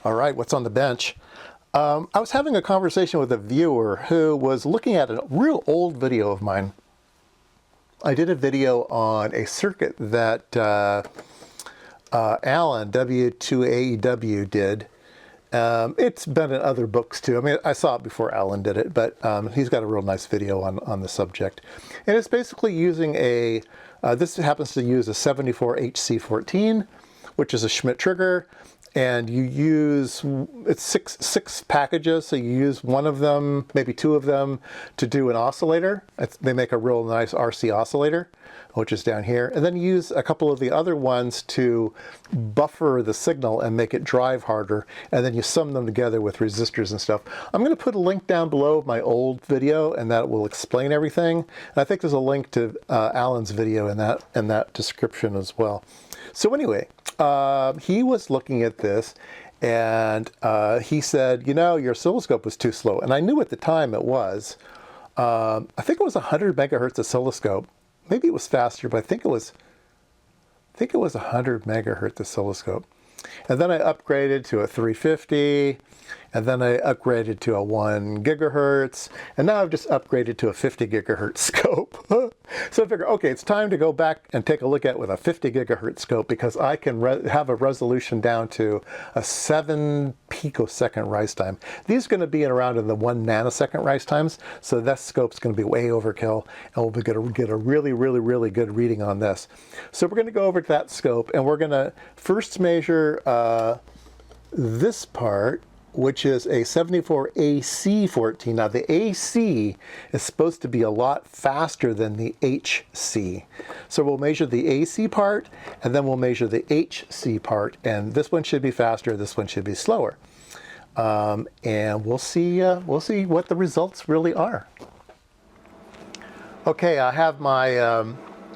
All right, what's on the bench? I was having a conversation with a viewer who was looking at a real old video of mine. I did a video on a circuit that Alan, W2AEW, did. It's been in other books too. I mean, I saw it before Alan did it, but he's got a real nice video on the subject. And it's basically using a, this happens to use a 74HC14, which is a Schmidt trigger. And you use, it's six packages, so you use one of them, maybe two of them, to do an oscillator. They make a real nice RC oscillator, which is down here. And then you use a couple of the other ones to buffer the signal and make it drive harder. And then you sum them together with resistors and stuff. I'm going to put a link down below of my old video, and that will explain everything. And I think there's a link to Alan's video in that description as well. So anyway, he was looking at this, and he said, you know, your oscilloscope was too slow. And I knew at the time it was. I think it was 100 megahertz oscilloscope. Maybe it was faster, but I think it was 100 megahertz oscilloscope. And then I upgraded to a 350, and then I upgraded to a 1 gigahertz, and now I've just upgraded to a 50 gigahertz scope. So I figure, okay, it's time to go back and take a look at it with a 50 gigahertz scope, because I can have a resolution down to a 7 picosecond rise time. These are going to be around in the 1 nanosecond rise times, so that scope's going to be way overkill, and we'll be going to get a really, really, really good reading on this. So we're going to go over to that scope, and we're going to first measure this part, which is a 74AC14. Now the AC is supposed to be a lot faster than the HC. So we'll measure the AC part, and then we'll measure the HC part. And this one should be faster, this one should be slower. And we'll see what the results really are. Okay, I have my,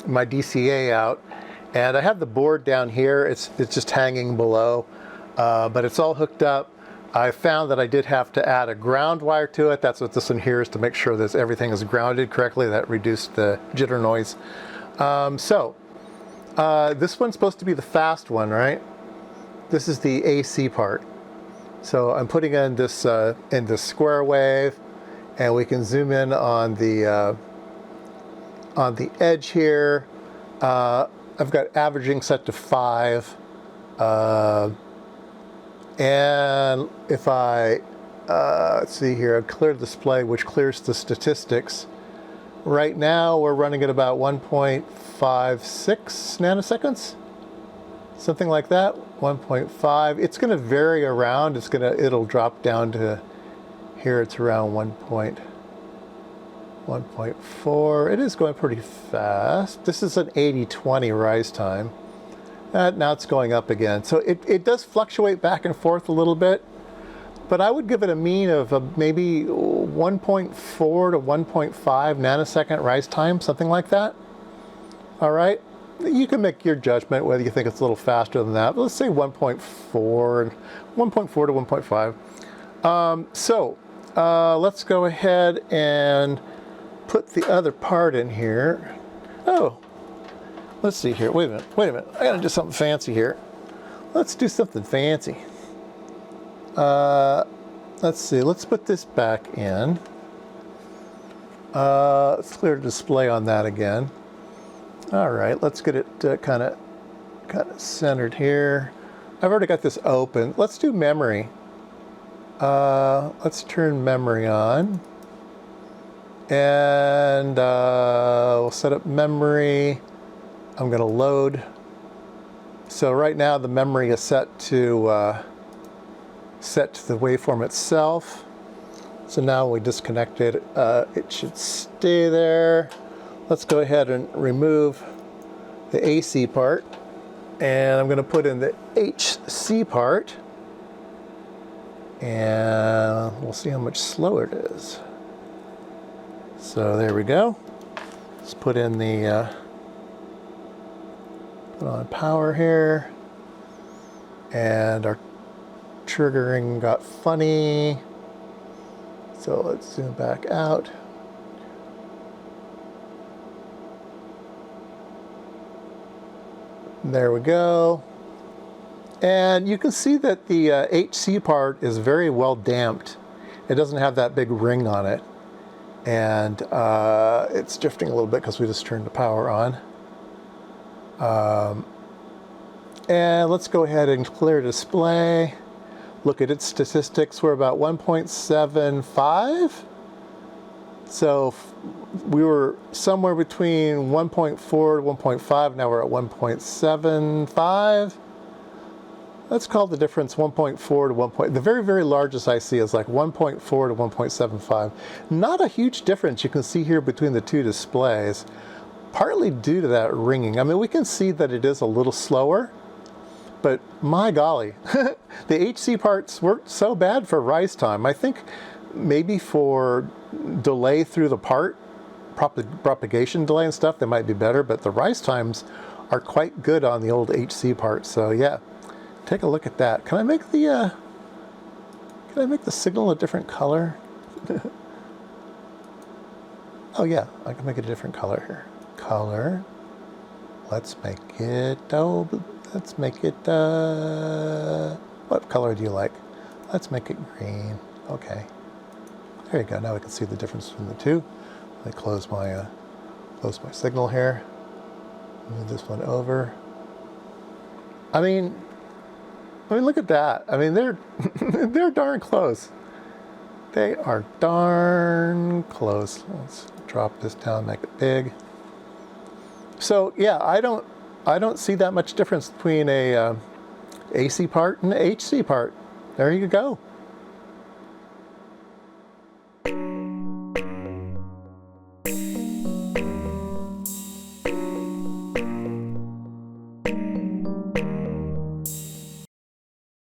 my DCA out, and I have the board down here. It's just hanging below, but it's all hooked up. I found that I did have to add a ground wire to it. That's what this one here is, to make sure that everything is grounded correctly. That reduced the jitter noise. This one's supposed to be the fast one, right? This is the AC part. So I'm putting in this square wave, and we can zoom in on the edge here. I've got averaging set to 5. And if I, let's see here, I've cleared display, which clears the statistics. Right now, we're running at about 1.56 nanoseconds, something like that, 1.5. It's going to vary around. It'll drop down to here. It's around 1.4. It is going pretty fast. This is an 80-20 rise time. Now it's going up again. So it does fluctuate back and forth a little bit, but I would give it a mean of maybe 1.4 to 1.5 nanosecond rise time, something like that. All right. You can make your judgment whether you think it's a little faster than that, but let's say 1.4 to 1.5. Let's go ahead and put the other part in here. Oh. Let's see here. Wait a minute. I gotta do something fancy here. Let's do something fancy. Let's see. Let's put this back in. Let's clear the display on that again. All right. Let's get it kind of centered here. I've already got this open. Let's do memory. Let's turn memory on, and we'll set up memory. I'm going to load. So right now the memory is set to the waveform itself. So now we disconnect it. It should stay there. Let's go ahead and remove the AC part, and I'm going to put in the HC part, and we'll see how much slower it is. So there we go. Let's put in the on power here, and our triggering got funny, so let's zoom back out. There we go. And you can see that the HC part is very well damped. It doesn't have that big ring on it. And it's drifting a little bit because we just turned the power on. And let's go ahead and clear display. Look at its statistics. We're about 1.75. So we were somewhere between 1.4 to 1.5. Now we're at 1.75. Let's call the difference 1.4 to 1. The very, very largest I see is like 1.4 to 1.75. Not a huge difference you can see here between the two displays, partly due to that ringing. I mean, we can see that it is a little slower, but my golly, the HC parts weren't so bad for rise time. I think maybe for delay through the part, propagation delay and stuff, they might be better, but the rise times are quite good on the old HC parts. So yeah. Take a look at that. Can I make the signal a different color? Oh yeah, I can make it a different color here. Color. Let's make it. What color do you like? Let's make it green. Okay. There you go. Now we can see the difference between the two. Let me close my signal here. Move this one over. I mean, look at that. I mean, they're they're darn close. They are darn close. Let's drop this down, make it big. So yeah, I don't see that much difference between a AC part and an HC part. There you go.